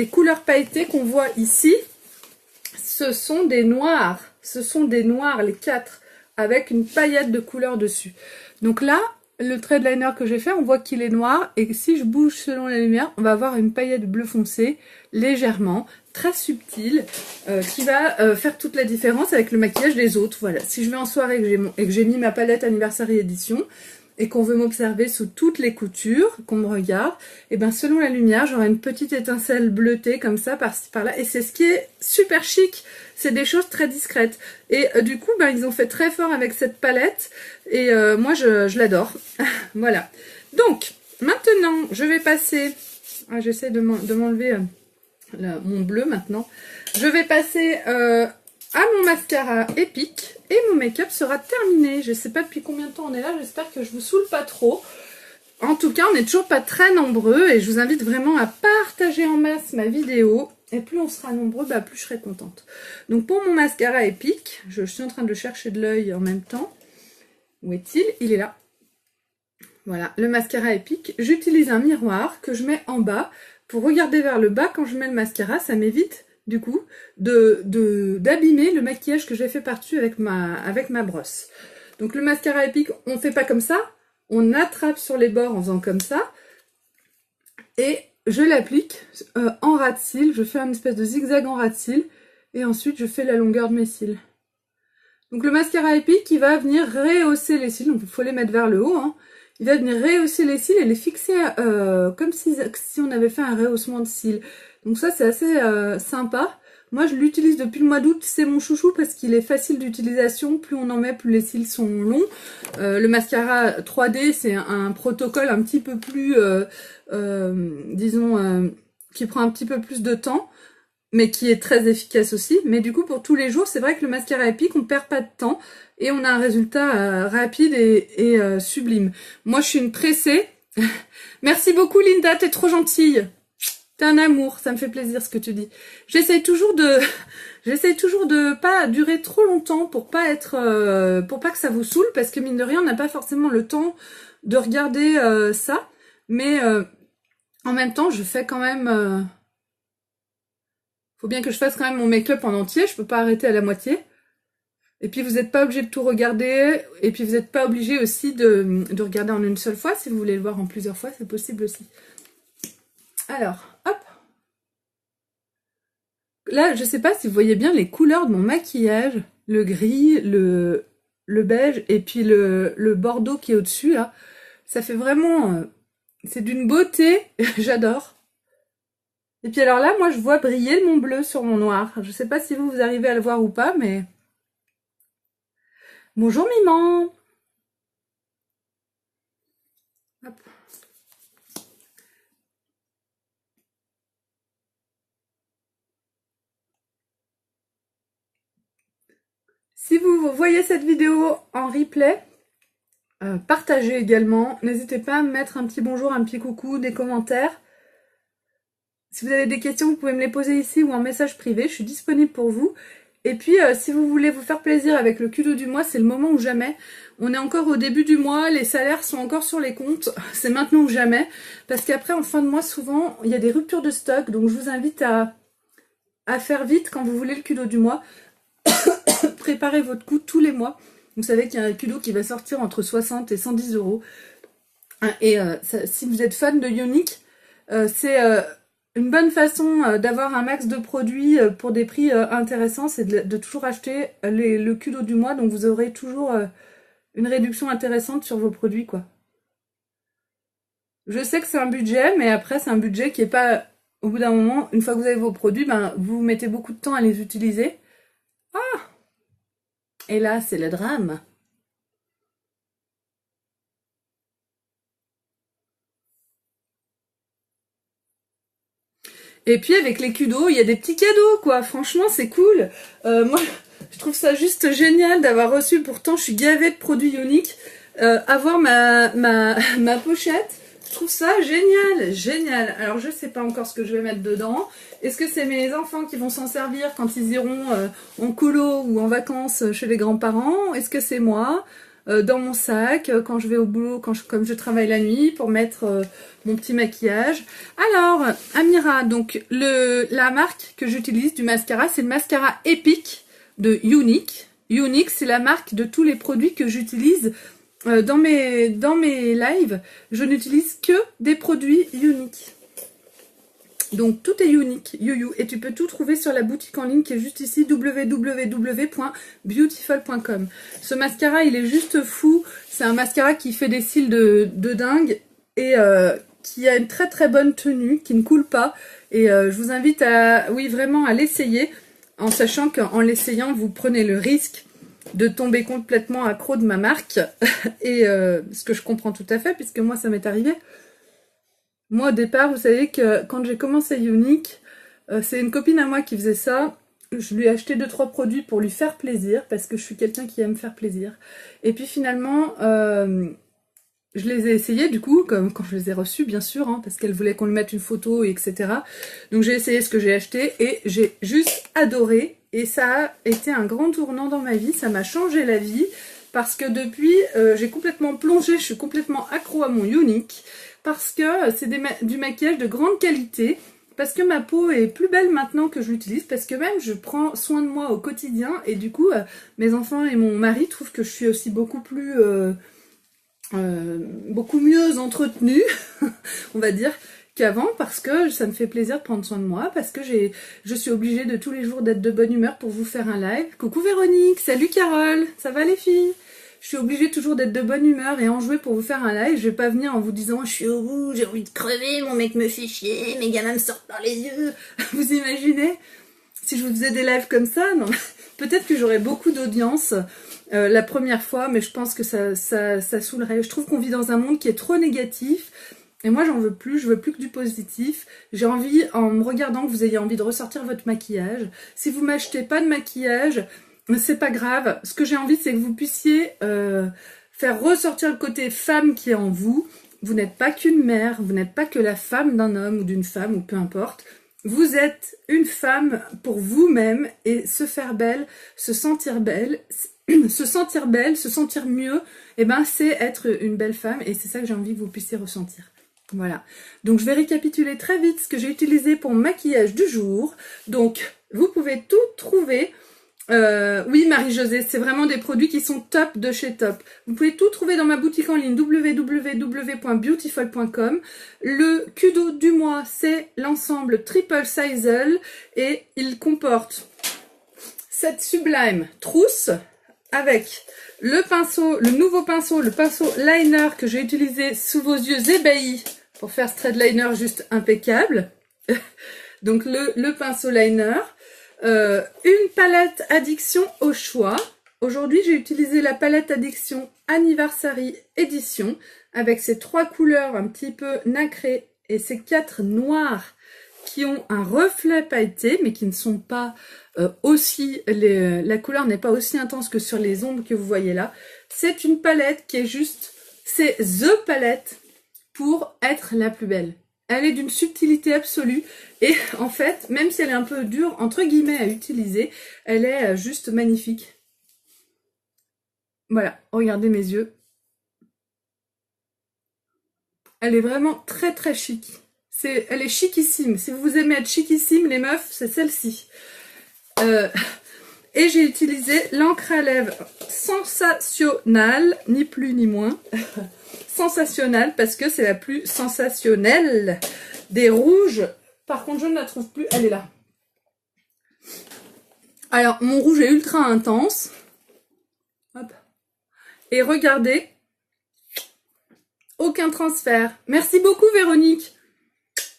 couleurs pailletées qu'on voit ici. Ce sont des noirs. Ce sont des noirs, les quatre, avec une paillette de couleur dessus. Donc là, le trait de liner que j'ai fait, on voit qu'il est noir. Et si je bouge selon la lumière, on va avoir une paillette bleu foncé, légèrement, très subtile, qui va faire toute la différence avec le maquillage des autres. Voilà. Si je vais en soirée et que j'ai mis ma palette Anniversary Edition, et qu'on veut m'observer sous toutes les coutures, qu'on me regarde, et bien selon la lumière, j'aurai une petite étincelle bleutée comme ça, par-ci par-là, et c'est ce qui est super chic, c'est des choses très discrètes. Et du coup, ben, ils ont fait très fort avec cette palette, et moi je l'adore. Voilà. Donc, maintenant, je vais passer, j'essaie de m'enlever mon bleu maintenant, je vais passer à mon mascara Epic et mon make-up sera terminé. Je sais pas depuis combien de temps on est là, j'espère que je vous saoule pas trop. En tout cas, on n'est toujours pas très nombreux et je vous invite vraiment à partager en masse ma vidéo. Et plus on sera nombreux, bah plus je serai contente. Donc pour mon mascara Epic, je suis en train de le chercher de l'œil en même temps. Où est-il? Il est là. Voilà, le mascara Epic. J'utilise un miroir que je mets en bas pour regarder vers le bas quand je mets le mascara. Ça m'évite du coup d'abîmer le maquillage que j'ai fait par-dessus avec ma brosse. Donc le mascara Epic, on ne fait pas comme ça, on attrape sur les bords en faisant comme ça, et je l'applique en ras de cils, je fais un espèce de zigzag en ras de cils, et ensuite je fais la longueur de mes cils. Donc le mascara Epic, il va venir rehausser les cils, donc il faut les mettre vers le haut, hein. Il va venir rehausser les cils et les fixer comme si on avait fait un rehaussement de cils. Donc ça, c'est assez sympa. Moi, je l'utilise depuis le mois d'août, c'est mon chouchou parce qu'il est facile d'utilisation. Plus on en met, plus les cils sont longs. Le mascara 3D, c'est un protocole un petit peu plus, disons, qui prend un petit peu plus de temps, mais qui est très efficace aussi. Mais du coup, pour tous les jours, c'est vrai que le mascara Epic, on perd pas de temps et on a un résultat rapide et sublime. Moi, je suis une pressée. Merci beaucoup, Linda, t'es trop gentille. T'es un amour, ça me fait plaisir ce que tu dis. J'essaye toujours de pas durer trop longtemps pour pas être, pour pas que ça vous saoule, parce que mine de rien, on n'a pas forcément le temps de regarder ça. Mais en même temps, je fais quand même. Faut bien que je fasse quand même mon make-up en entier. Je peux pas arrêter à la moitié. Et puis vous n'êtes pas obligé de tout regarder. Et puis vous n'êtes pas obligé aussi de regarder en une seule fois. Si vous voulez le voir en plusieurs fois, c'est possible aussi. Alors, hop. Là, je sais pas si vous voyez bien les couleurs de mon maquillage. Le gris, le beige et puis le bordeaux qui est au-dessus, là. Ça fait vraiment... c'est d'une beauté. J'adore. Et puis alors là, moi, je vois briller mon bleu sur mon noir. Je sais pas si vous arrivez à le voir ou pas, mais... Bonjour, Miman. Hop. Si vous voyez cette vidéo en replay, partagez également. N'hésitez pas à me mettre un petit bonjour, un petit coucou, des commentaires. Si vous avez des questions, vous pouvez me les poser ici ou en message privé. Je suis disponible pour vous. Et puis, si vous voulez vous faire plaisir avec le culot du mois, c'est le moment ou jamais. On est encore au début du mois, les salaires sont encore sur les comptes. C'est maintenant ou jamais. Parce qu'après, en fin de mois, souvent, il y a des ruptures de stock. Donc, je vous invite à faire vite quand vous voulez le culot du mois. Préparez votre coup tous les mois. Vous savez qu'il y a un culot qui va sortir entre 60 et 110 euros. Et si vous êtes fan de Younique, c'est une bonne façon d'avoir un max de produits pour des prix intéressants, c'est de toujours acheter le culot du mois. Donc vous aurez toujours une réduction intéressante sur vos produits, quoi. Je sais que c'est un budget, mais après c'est un budget qui est pas... Au bout d'un moment, une fois que vous avez vos produits, ben, vous mettez beaucoup de temps à les utiliser. Ah! Et là, c'est le drame. Et puis avec les kudos, il y a des petits cadeaux, quoi. Franchement, c'est cool. Moi, je trouve ça juste génial d'avoir reçu, pourtant je suis gavée de produits uniques, avoir ma pochette. Je trouve ça génial, génial. Alors je sais pas encore ce que je vais mettre dedans. Est-ce que c'est mes enfants qui vont s'en servir quand ils iront en colo ou en vacances chez les grands-parents? Est-ce que c'est moi dans mon sac quand je vais au boulot, comme je travaille la nuit, pour mettre mon petit maquillage? Alors, Amira, donc la marque que j'utilise du mascara, c'est le mascara Epic de Younique. Younique, c'est la marque de tous les produits que j'utilise dans mes lives. Je n'utilise que des produits Younique. Donc tout est unique, you, et tu peux tout trouver sur la boutique en ligne qui est juste ici, www.beautiful.com. Ce mascara, il est juste fou. C'est un mascara qui fait des cils de dingue et qui a une très très bonne tenue, qui ne coule pas. Et je vous invite à, oui, vraiment à l'essayer, en sachant qu'en l'essayant, vous prenez le risque de tomber complètement accro de ma marque. Et ce que je comprends tout à fait, puisque moi, ça m'est arrivé. Moi, au départ, vous savez que quand j'ai commencé Younique, c'est une copine à moi qui faisait ça. Je lui ai acheté 2-3 produits pour lui faire plaisir, parce que je suis quelqu'un qui aime faire plaisir. Et puis finalement, je les ai essayés, du coup, comme quand je les ai reçus, bien sûr, hein, parce qu'elle voulait qu'on lui mette une photo, etc. Donc j'ai essayé ce que j'ai acheté, et j'ai juste adoré. Et ça a été un grand tournant dans ma vie, ça m'a changé la vie, parce que depuis, j'ai complètement plongé, je suis complètement accro à mon Younique, parce que c'est du maquillage de grande qualité, parce que ma peau est plus belle maintenant que je l'utilise, parce que même je prends soin de moi au quotidien, et du coup, mes enfants et mon mari trouvent que je suis aussi beaucoup mieux entretenue, on va dire, qu'avant parce que ça me fait plaisir de prendre soin de moi, parce que je suis obligée de tous les jours d'être de bonne humeur pour vous faire un live. Coucou Véronique, salut Carole, ça va les filles? Je suis obligée toujours d'être de bonne humeur et enjouée pour vous faire un live. Je vais pas venir en vous disant je suis au bout, j'ai envie de crever, mon mec me fait chier, mes gamins me sortent par les yeux. Vous imaginez? Si je vous faisais des lives comme ça, non. Peut-être que j'aurais beaucoup d'audience la première fois, mais je pense que ça saoulerait. Je trouve qu'on vit dans un monde qui est trop négatif. Et moi, j'en veux plus, je veux plus que du positif. J'ai envie, en me regardant, que vous ayez envie de ressortir votre maquillage. Si vous m'achetez pas de maquillage, c'est pas grave. Ce que j'ai envie, c'est que vous puissiez faire ressortir le côté femme qui est en vous. Vous n'êtes pas qu'une mère, vous n'êtes pas que la femme d'un homme ou d'une femme, ou peu importe. Vous êtes une femme pour vous-même, et se faire belle, se sentir belle, se sentir mieux, et ben c'est être une belle femme, et c'est ça que j'ai envie que vous puissiez ressentir. Voilà, donc je vais récapituler très vite ce que j'ai utilisé pour mon maquillage du jour. Donc vous pouvez tout trouver, oui Marie-Josée, c'est vraiment des produits qui sont top de chez top. Vous pouvez tout trouver dans ma boutique en ligne www.beautiful.com. Le Kudo du mois, c'est l'ensemble Triple Sizel, et il comporte cette sublime trousse avec le pinceau, le nouveau pinceau, le pinceau liner que j'ai utilisé sous vos yeux ébahis pour faire ce thread liner juste impeccable. Donc le pinceau liner, une palette addiction au choix. Aujourd'hui, j'ai utilisé la palette addiction Anniversary Edition avec ces 3 couleurs un petit peu nacrées et ces 4 noirs qui ont un reflet pailleté mais qui ne sont pas la couleur n'est pas aussi intense que sur les ombres que vous voyez là. C'est une palette qui est juste, c'est THE palette pour être la plus belle. Elle est d'une subtilité absolue et en fait, même si elle est un peu dure entre guillemets à utiliser, elle est juste magnifique. Voilà, regardez mes yeux. Elle est vraiment très très chic. Elle est chicissime. Si vous aimez être chicissime, les meufs, c'est celle-ci. Et j'ai utilisé l'encre à lèvres Sensationnel, ni plus ni moins. Sensationnel, parce que c'est la plus sensationnelle des rouges. Par contre, je ne la trouve plus, elle est là. Alors, mon rouge est ultra intense. Hop. Et regardez, aucun transfert. Merci beaucoup Véronique.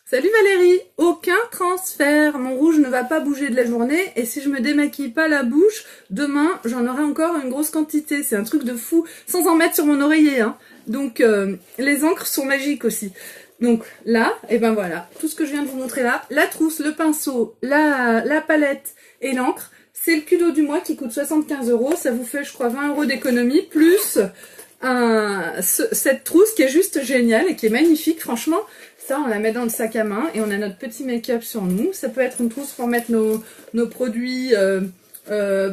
Salut Valérie, aucun transfert, mon rouge ne va pas bouger de la journée et si je me démaquille pas la bouche, demain j'en aurai encore une grosse quantité, c'est un truc de fou, sans en mettre sur mon oreiller, hein. Donc les encres sont magiques aussi. Donc là, et ben voilà, tout ce que je viens de vous montrer là, la trousse, le pinceau, la palette et l'encre, c'est le Kudo du mois qui coûte 75 €, ça vous fait je crois 20 € d'économie, plus cette trousse qui est juste géniale et qui est magnifique, franchement. Ça, on la met dans le sac à main et on a notre petit make-up sur nous. Ça peut être une trousse pour mettre nos produits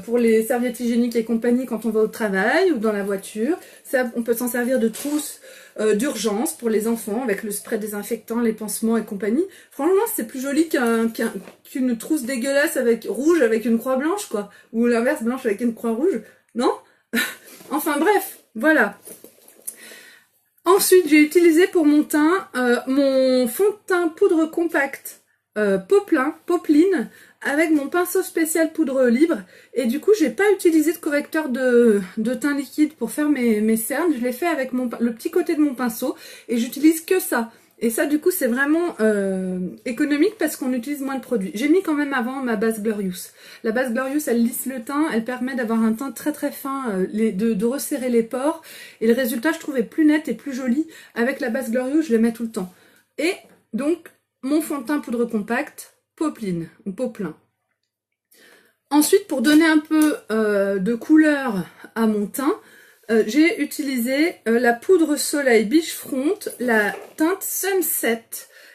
pour les serviettes hygiéniques et compagnie quand on va au travail ou dans la voiture. Ça, on peut s'en servir de trousse d'urgence pour les enfants avec le spray désinfectant, les pansements et compagnie. Franchement, c'est plus joli qu'une trousse dégueulasse rouge avec une croix blanche, quoi. Ou l'inverse, blanche avec une croix rouge. Non? Enfin bref, voilà. Ensuite, j'ai utilisé pour mon teint mon fond de teint poudre compact Poplin avec mon pinceau spécial poudre libre. Et du coup, j'ai pas utilisé de correcteur de teint liquide pour faire mes cernes. Je l'ai fait avec le petit côté de mon pinceau et j'utilise que ça. Et ça, du coup, c'est vraiment économique parce qu'on utilise moins de produits. J'ai mis quand même avant ma base Glorious. La base Glorious, elle lisse le teint, elle permet d'avoir un teint très très fin, de resserrer les pores. Et le résultat, je trouvais plus net et plus joli. Avec la base Glorious, je le mets tout le temps. Et donc, mon fond de teint poudre compact, Poplin ou Poplin. Ensuite, pour donner un peu de couleur à mon teint, j'ai utilisé la poudre soleil Beachfront, la teinte Sunset.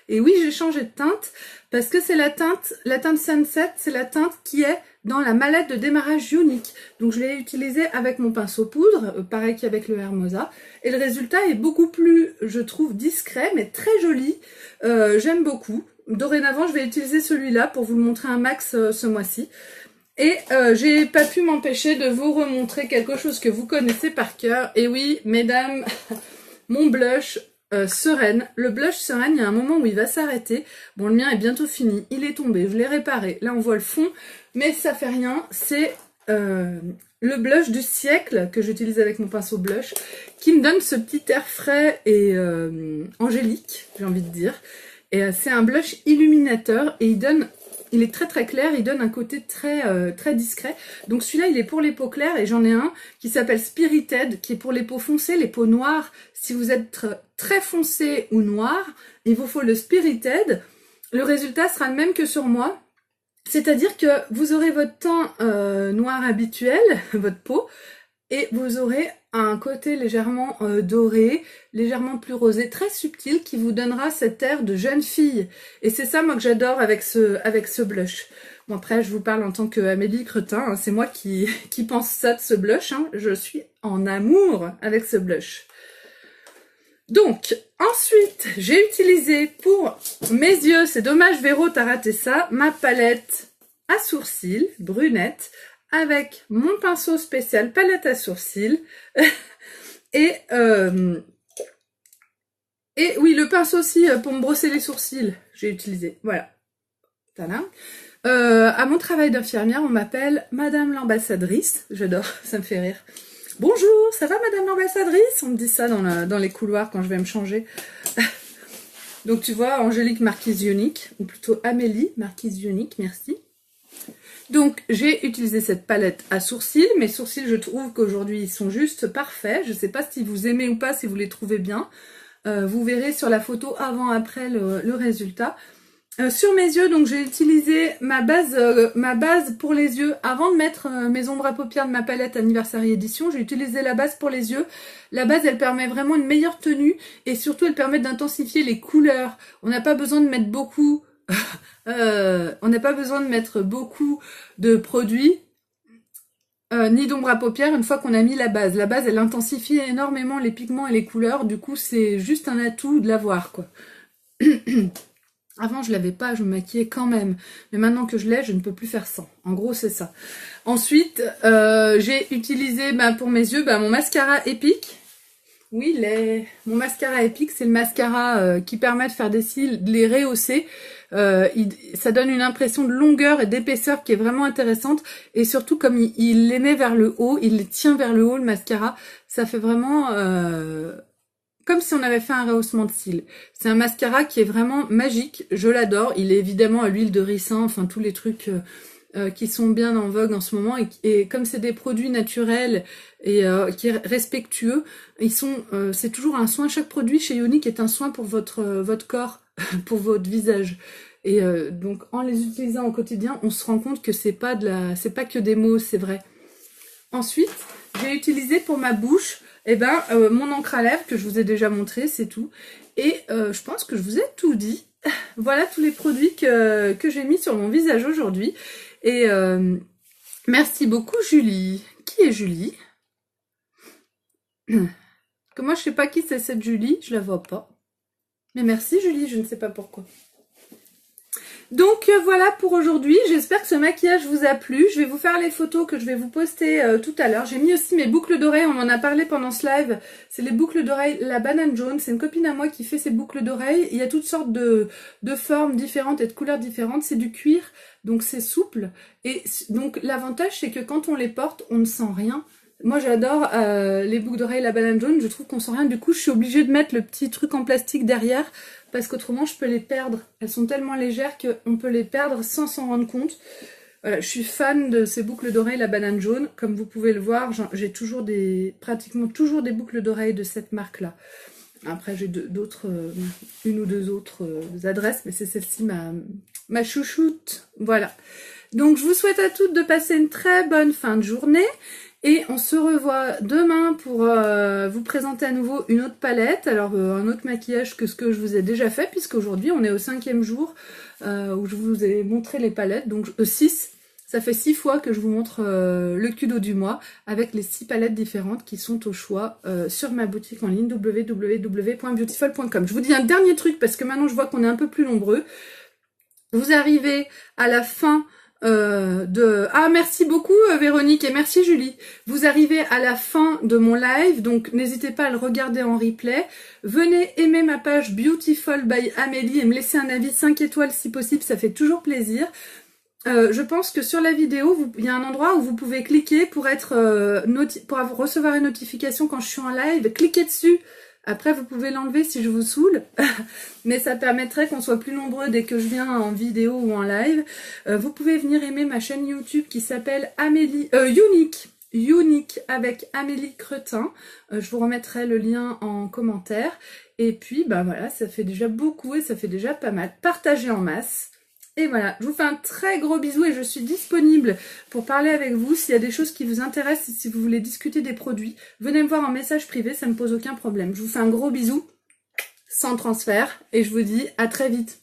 Et oui, j'ai changé de teinte parce que c'est la teinte Sunset, c'est la teinte qui est dans la mallette de démarrage Unique. Donc je l'ai utilisée avec mon pinceau poudre, pareil qu'avec le Hermosa. Et le résultat est beaucoup plus, je trouve, discret, mais très joli. J'aime beaucoup. Dorénavant, je vais utiliser celui-là pour vous le montrer un max ce mois-ci. Et j'ai pas pu m'empêcher de vous remontrer quelque chose que vous connaissez par cœur. Et oui, mesdames, mon blush Sereine. Le blush Sereine, il y a un moment où il va s'arrêter. Bon, le mien est bientôt fini. Il est tombé, je l'ai réparé. Là, on voit le fond, mais ça fait rien. C'est le blush du siècle que j'utilise avec mon pinceau blush, qui me donne ce petit air frais et angélique, j'ai envie de dire. Et c'est un blush illuminateur et il est très très clair, il donne un côté très discret. Donc celui-là, il est pour les peaux claires et j'en ai un qui s'appelle Spirited, qui est pour les peaux foncées, les peaux noires. Si vous êtes très foncé ou noir, il vous faut le Spirited. Le résultat sera le même que sur moi. C'est-à-dire que vous aurez votre teint noir habituel, votre peau, et vous aurez un côté légèrement doré, légèrement plus rosé, très subtil, qui vous donnera cet air de jeune fille. Et c'est ça, moi, que j'adore avec ce blush. Bon, après, je vous parle en tant qu'Amélie Cretin, hein, c'est moi qui pense ça de ce blush. Hein. Je suis en amour avec ce blush. Donc, ensuite, j'ai utilisé pour mes yeux, c'est dommage Véro, t'as raté ça, ma palette à sourcils, brunette, avec mon pinceau spécial palette à sourcils, et oui, le pinceau aussi pour me brosser les sourcils, j'ai utilisé, voilà. Tada. À mon travail d'infirmière, on m'appelle Madame l'ambassadrice, j'adore, ça me fait rire. Bonjour, ça va Madame l'ambassadrice? On me dit ça dans les couloirs quand je vais me changer. Donc tu vois, Angélique Marquise Unique, ou plutôt Amélie Marquise Unique, merci. Donc j'ai utilisé cette palette à sourcils. Mes sourcils, je trouve qu'aujourd'hui ils sont juste parfaits. Je ne sais pas si vous aimez ou pas, si vous les trouvez bien. Vous verrez sur la photo avant-après le résultat. Sur mes yeux, donc j'ai utilisé ma base pour les yeux avant de mettre mes ombres à paupières de ma palette Anniversary Edition. J'ai utilisé la base pour les yeux. La base, elle permet vraiment une meilleure tenue et surtout, elle permet d'intensifier les couleurs. On n'a pas besoin de mettre beaucoup, de produits ni d'ombre à paupières une fois qu'on a mis la base. La base, elle intensifie énormément les pigments et les couleurs. Du coup, c'est juste un atout de l'avoir, quoi. Avant, je l'avais pas, je me maquillais quand même. Mais maintenant que je l'ai, je ne peux plus faire sans. En gros, c'est ça. Ensuite, j'ai utilisé pour mes yeux mon mascara Epic. Oui, mon mascara Epic, c'est le mascara qui permet de faire des cils, de les rehausser. Ça donne une impression de longueur et d'épaisseur qui est vraiment intéressante. Et surtout, comme il les met vers le haut, il les tient vers le haut, le mascara. Ça fait vraiment... comme si on avait fait un rehaussement de cils. C'est un mascara qui est vraiment magique, je l'adore. Il est évidemment à l'huile de ricin, enfin tous les trucs qui sont bien en vogue en ce moment. Et comme c'est des produits naturels et qui est respectueux, c'est toujours un soin. Chaque produit chez Younique est un soin pour votre corps, pour votre visage. Et donc en les utilisant au quotidien, on se rend compte que c'est pas que des mots, c'est vrai. Ensuite, j'ai utilisé pour ma bouche mon encre à lèvres que je vous ai déjà montré, c'est tout. Et je pense que je vous ai tout dit. Voilà tous les produits que j'ai mis sur mon visage aujourd'hui. Et merci beaucoup Julie. Qui est Julie? Que moi je sais pas qui c'est cette Julie, je la vois pas. Mais merci Julie, je ne sais pas pourquoi. Donc voilà pour aujourd'hui, j'espère que ce maquillage vous a plu. Je vais vous faire les photos que je vais vous poster tout à l'heure. J'ai mis aussi mes boucles d'oreilles, on en a parlé pendant ce live. C'est les boucles d'oreilles, la banane jaune. C'est une copine à moi qui fait ces boucles d'oreilles. Il y a toutes sortes de formes différentes et de couleurs différentes. C'est du cuir, donc c'est souple. Et donc l'avantage c'est que quand on les porte, on ne sent rien. Moi j'adore les boucles d'oreilles la banane jaune, je trouve qu'on sent rien. Du coup je suis obligée de mettre le petit truc en plastique derrière parce qu'autrement je peux les perdre. Elles sont tellement légères qu'on peut les perdre sans s'en rendre compte. Voilà, je suis fan de ces boucles d'oreilles la banane jaune. Comme vous pouvez le voir, j'ai pratiquement toujours des boucles d'oreilles de cette marque là. Après j'ai une ou deux autres adresses, mais c'est celle-ci ma chouchoute. Voilà. Donc je vous souhaite à toutes de passer une très bonne fin de journée. Et on se revoit demain pour vous présenter à nouveau une autre palette, alors un autre maquillage que ce que je vous ai déjà fait, puisqu'aujourd'hui on est au 5e jour où je vous ai montré les palettes, donc 6, ça fait 6 fois que je vous montre le Kudo du mois, avec les 6 palettes différentes qui sont au choix sur ma boutique en ligne www.beautiful.com. Je vous dis un dernier truc, parce que maintenant je vois qu'on est un peu plus nombreux. Vous arrivez à la fin Ah, merci beaucoup Véronique et merci Julie. Vous arrivez à la fin de mon live, donc n'hésitez pas à le regarder en replay. Venez aimer ma page Beautiful by Amélie et me laisser un avis 5 étoiles si possible, ça fait toujours plaisir. Je pense que sur la vidéo, il y a un endroit où vous pouvez cliquer pour recevoir une notification quand je suis en live. Cliquez dessus. Après, vous pouvez l'enlever si je vous saoule, mais ça permettrait qu'on soit plus nombreux dès que je viens en vidéo ou en live. Vous pouvez venir aimer ma chaîne YouTube qui s'appelle Unique avec Amélie Cretin. Je vous remettrai le lien en commentaire. Et puis, bah voilà, ça fait déjà beaucoup et ça fait déjà pas mal. Partagez en masse. Et voilà, je vous fais un très gros bisou et je suis disponible pour parler avec vous. S'il y a des choses qui vous intéressent, si vous voulez discuter des produits, venez me voir en message privé, ça ne me pose aucun problème. Je vous fais un gros bisou, sans transfert, et je vous dis à très vite.